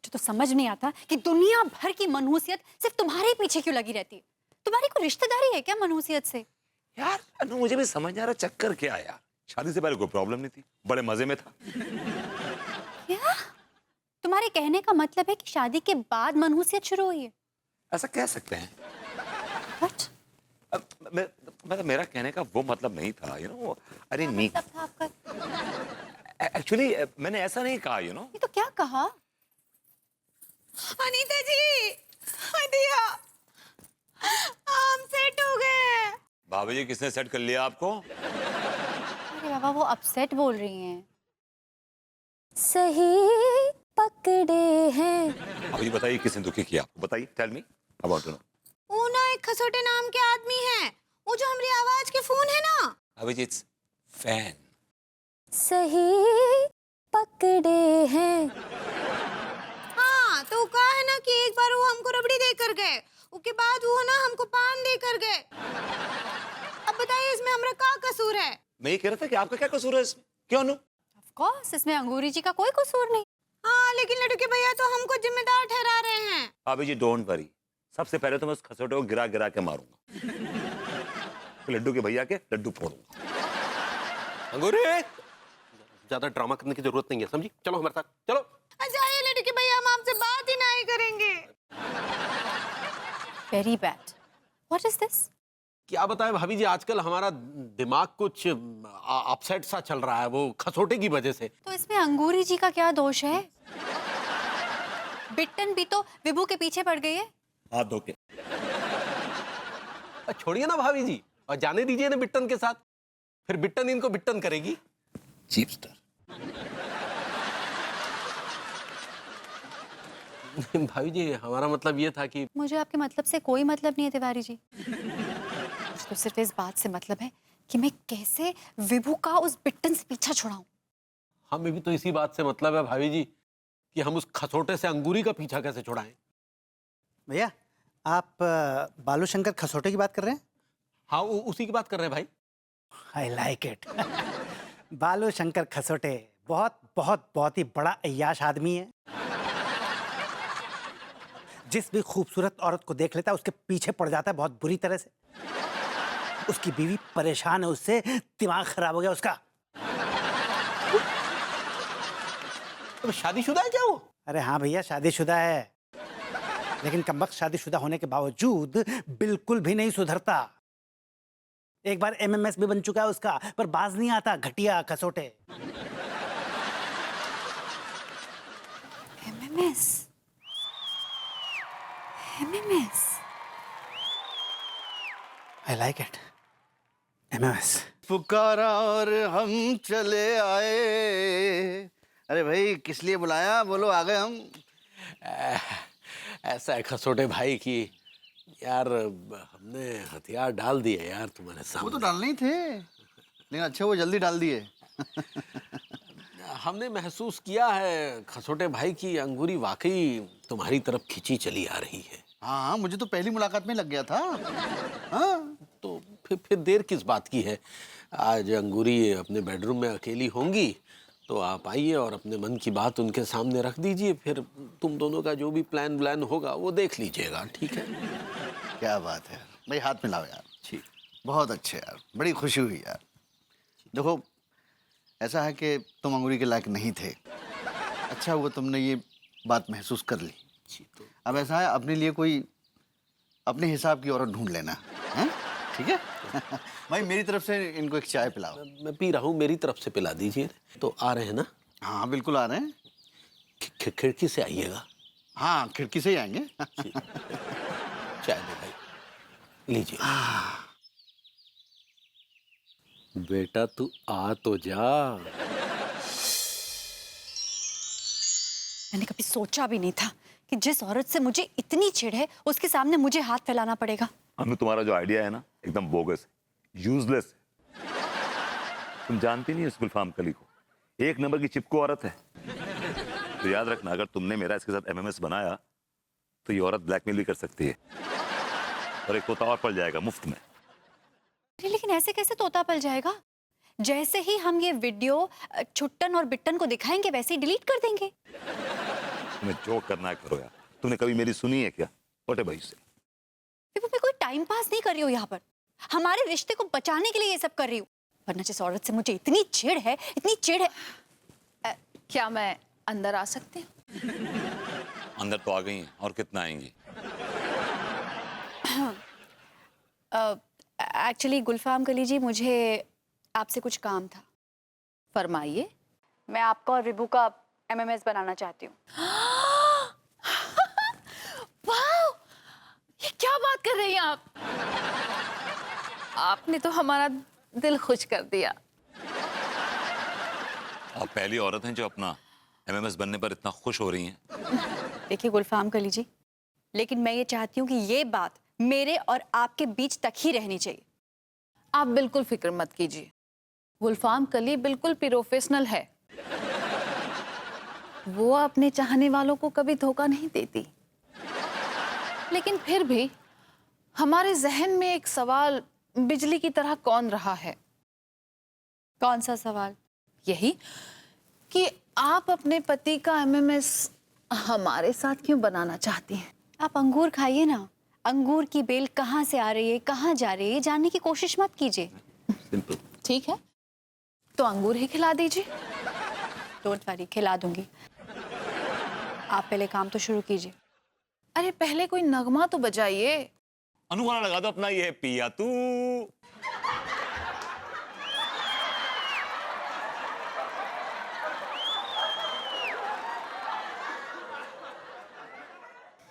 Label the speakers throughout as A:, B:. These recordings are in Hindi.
A: मुझे तो समझ नहीं आता कि दुनिया भर की मनहूसियत सिर्फ तुम्हारे पीछे क्यों लगी रहती है। तुम्हारी कोई रिश्तेदारी है क्या मनहूसियत से?
B: यार अनु मुझे भी समझ नहीं आ रहा चक्कर क्या है यार। शादी से पहले कोई प्रॉब्लम नहीं थी, बड़े मजे में था।
A: क्या तुम्हारे कहने का मतलब है कि शादी के बाद मनहूसियत शुरू हुई है?
B: ऐसा कह सकते हैं।
A: What?
B: मतलब मेरा कहने का वो मतलब नहीं था, अरे
A: क्या
B: नहीं,
A: मतलब था आपका?
B: एक्चुअली मैंने ऐसा नहीं कहा,
A: ये तो क्या कहा?
C: अनीता जी, दिया, हम सेट हो गए।
B: भाभी जी किसने सेट कर लिया आपको?
A: अरे बाबा वो अपसेट बोल रही हैं। सही पकड़े हैं।
B: भाभी जी बताइए किसने दुखी किया आपको, बताइए, टेल मी अबाउट नो।
C: वो ना एक खसोटे नाम के आदमी है, वो जो हमारी आवाज के फोन है ना।
B: भाभी जी इट्स फैन।
A: सही पकड़े हैं।
C: हाँ तो कहा है ना कि एक बार वो हमको रबड़ी दे कर गए, उसके बाद वो ना हमको पान दे कर गए। अब बताइए इसमें हमारा क्या कसूर है?
B: मैं ये कह रहा था कि आपका क्या कसूर है इसमें, क्यों नु?
A: ऑफ कोर्स इसमें अंगूरी जी का कोई कसूर नहीं।
C: हाँ लेकिन लड्डू के भैया तो हमको जिम्मेदार ठहरा रहे हैं।
B: भाभी जी डोंट वरी, सबसे पहले तो मैं उस खसोटे को गिरा गिरा के मारूंगा, फिर लड्डू के भैया के लड्डू फोड़ूंगा।
D: अंगूरी, ज्यादा ड्रामा करने की जरूरत नहीं है, समझी? चलो हमारे साथ चलो।
C: जाइए लड्डू के भैया, हम आपसे बात ही नहीं करेंगे।
A: Very bad. What is this?
D: क्या बताएं भाभी जी, आजकल हमारा दिमाग कुछ अपसेट सा चल रहा है, वो खसोटे की वजह से।
A: तो इसमें अंगूरी जी का क्या दोष है? बिट्टन भी तो विभू के पीछे पड़ गई है।
B: हाथ धो के।
D: छोड़िए ना भाभी जी, और जाने दीजिए ना बिट्टन के साथ, फिर बिट्टन इनको बिट्टन करेगी।
B: चीपस्टर।
D: भाभी जी हमारा मतलब ये था कि
A: मुझे आपके मतलब से कोई मतलब नहीं है तिवारी जी। मुझे तो सिर्फ इस बात से मतलब है कि मैं कैसे विभू का उस बिट्टन से पीछा छुड़ाऊं।
D: हमें भी तो इसी बात से मतलब है भाभी जी, कि हम उस खसोटे से अंगूरी का पीछा कैसे छुड़ाएं।
E: भैया आप बालू शंकर खसोटे की बात कर रहे हैं?
D: हाँ उसी की बात कर रहे हैं भाई।
E: आई लाइक इट। बालू शंकर खसोटे बहुत बहुत बहुत ही बड़ा अय्याश आदमी है। जिस भी खूबसूरत औरत को देख लेता है उसके पीछे पड़ जाता है बहुत बुरी तरह से। उसकी बीवी परेशान है उससे, दिमाग खराब हो गया उसका।
D: तो शादीशुदा है क्या वो?
E: अरे हाँ भैया शादीशुदा है, लेकिन कमबख्त शादीशुदा होने के बावजूद बिल्कुल भी नहीं सुधरता। एक बार एमएमएस भी बन चुका है उसका, पर बाज नहीं आता, घटिया खसोटे।
A: MMS MMS.
E: I like it. MMS.
F: पुकारा और हम चले आए। अरे भाई किस लिए बुलाया, बोलो आ गए हम।
D: ऐसा है खसोटे भाई कि यार हमने हथियार डाल दिए यार तुम्हारे
F: वो तो
D: सामने।
F: डालने ही थे, लेकिन अच्छा वो जल्दी डाल दिए।
D: हमने महसूस किया है खसोटे भाई की अंगूरी वाकई तुम्हारी तरफ खिंची चली आ रही है।
F: हाँ हाँ मुझे तो पहली मुलाकात में लग गया था। हाँ
D: तो फिर देर किस बात की है? आज अंगूरी अपने बेडरूम में अकेली होंगी तो आप आइए और अपने मन की बात उनके सामने रख दीजिए, फिर तुम दोनों का जो भी प्लान व्लान होगा वो देख लीजिएगा, ठीक है?
F: क्या बात है भाई, हाथ मिलाओ यार।
D: ठीक।
F: बहुत अच्छे यार, बड़ी खुशी हुई यार। देखो ऐसा है कि तुम अंगूरी के लायक नहीं थे, अच्छा हुआ तुमने ये बात महसूस कर ली।
D: तो
F: अब ऐसा है अपने लिए कोई अपने हिसाब की औरत ढूंढ लेना है, ठीक है? भाई मेरी तरफ से इनको एक चाय पिलाओ।
D: मैं पी रहा हूँ, मेरी तरफ से पिला दीजिए। तो आ रहे हैं ना?
F: हाँ बिल्कुल आ रहे हैं।
D: खिड़की से आइएगा।
F: हाँ खिड़की से ही आएंगे।
D: चाय दे भाई, लीजिए। बेटा तू आ तो जा।
A: मैंने कभी सोचा भी नहीं था कि जिस औरत से मुझे इतनी चिढ़ है उसके सामने मुझे हाथ फैलाना पड़ेगा।
B: अनु तुम्हारा जो आइडिया है ना एकदम बोगस है, यूजलेस है। तुम जानती नहीं उस गुलफाम कली को, एक नंबर की चिपको औरत है। तो याद रखना अगर तुमने मेरा इसके साथ एमएमएस बनाया तो ये औरत ब्लैकमेल भी कर सकती है और एक तोता और पल जाएगा मुफ्त में।
A: अरे लेकिन ऐसे कैसे तोता पल जाएगा? जैसे ही हम ये वीडियो छुट्टन और बिट्टन को दिखाएंगे वैसे ही डिलीट कर देंगे।
B: तुम्हें जो करना है करो यार। तुमने कभी मेरी सुनी है क्या? छोटे भाई से।
A: विभू, मैं कोई टाइम पास नहीं कर रही हूँ यहाँ पर, हमारे रिश्ते को बचाने के लिए ये सब कर रही हूँ। वरना जिस औरत से मुझे इतनी चिढ़ है, इतनी चिढ़ है।
G: क्या मैं अंदर आ सकती हूँ?
B: अंदर तो आ गई हैं, और कितना आएंगी?
A: एक्चुअली गुलफाम कली जी, मुझे आपसे कुछ काम था।
G: फरमाइए।
A: मैं आपका और विभू का MMS बनाना चाहती हूँ।
G: वाह, ये क्या बात कर रही हैं आप? आपने तो हमारा दिल खुश कर दिया।
B: आप पहली औरत हैं जो अपना MMS बनने पर इतना खुश हो रही हैं।
A: देखिए गुलफाम कली जी, लेकिन मैं ये चाहती हूँ कि ये बात मेरे और आपके बीच तक ही रहनी चाहिए।
G: आप बिल्कुल फिक्र मत कीजिए, गुलफाम कली बिल्कुल प्रोफेशनल है। वो अपने चाहने वालों को कभी धोखा नहीं देती। लेकिन फिर भी हमारे जहन में एक सवाल बिजली की तरह कौन रहा है।
A: कौन सा सवाल?
G: यही कि आप अपने पति का MMS हमारे साथ क्यों बनाना चाहती हैं?
A: आप अंगूर खाइए ना। अंगूर की बेल कहाँ से आ रही है, कहाँ जा रही है, जानने की कोशिश मत कीजिए।
B: सिंपल।
G: ठीक है, तो अंगूर ही खिला दीजिए।
A: डोंट वरी, खिला दूंगी। आप पहले काम तो शुरू कीजिए।
G: अरे पहले कोई नगमा तो बजाइए।
B: अनुगाना लगा दो अपना, ये पिया तू।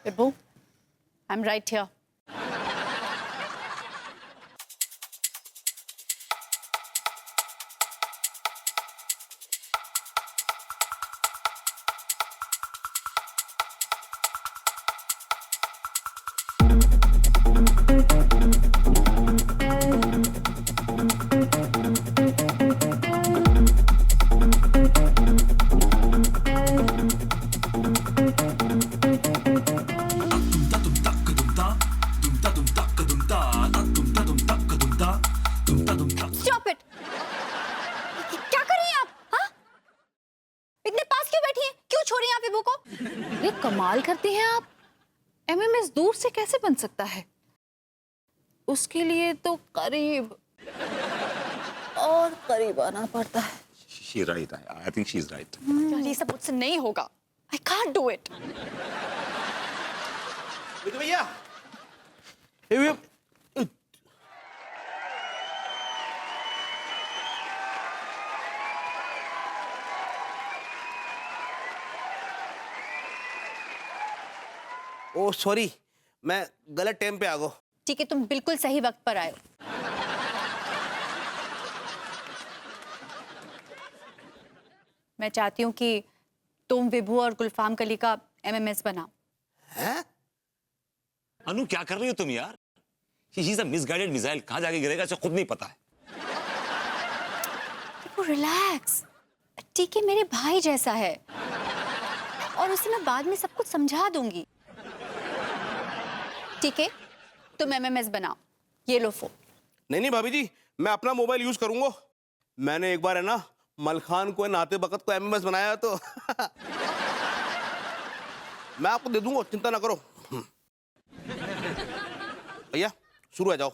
A: Vibhu, I am right here. Stop it! क्या कर रही हैं आप? हाँ? इतने पास क्यों बैठी हैं? क्यों छोड़ रही हैं आप विभू को?
G: अरे कमाल करती हैं आप। MMS दूर से कैसे बन सकता है? उसके लिए तो करीब और करीब आना पड़ता है।
B: She right. I think she's right.
A: यार, ये सब मुझसे नहीं होगा। I can't do it.
D: भैया ओ सॉरी, मैं गलत टाइम पे आ गया।
A: ठीक है, तुम बिल्कुल सही वक्त पर आए हो। मैं चाहती हूँ कि तुम विभू और गुलफाम कली का MMS बनाओ।
D: हैं?
B: अनु क्या कर रही हो तुम यार? She's a misguided missile. कहाँ जाके गिरेगा इसे खुद नहीं पता है।
A: रिलैक्स, ठीक है, मेरे भाई जैसा है और उसे मैं बाद में सब कुछ समझा दूंगी। ठीक है, तुम MMS बनाओ। ये लो फोन।
H: नहीं भाभी जी, मैं अपना मोबाइल यूज करूंगा। मैंने एक बार है ना मलखान को नाते बकत को MMS बनाया तो मैं आपको दे दूंगा, चिंता ना करो। भैया शुरू है, जाओ।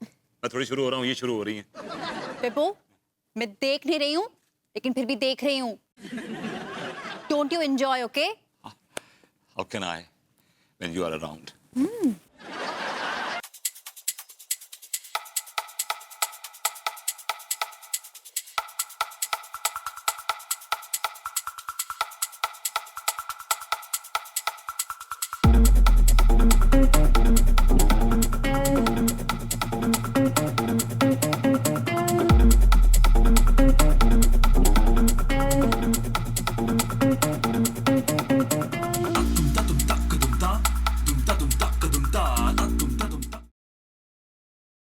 B: मैं थोड़ी शुरू हो रहा हूँ, ये शुरू हो रही है।
A: विभू, मैं देख नहीं रही हूँ, लेकिन फिर भी देख रही हूँ। Don't you enjoy, okay?
B: How can I when you are around?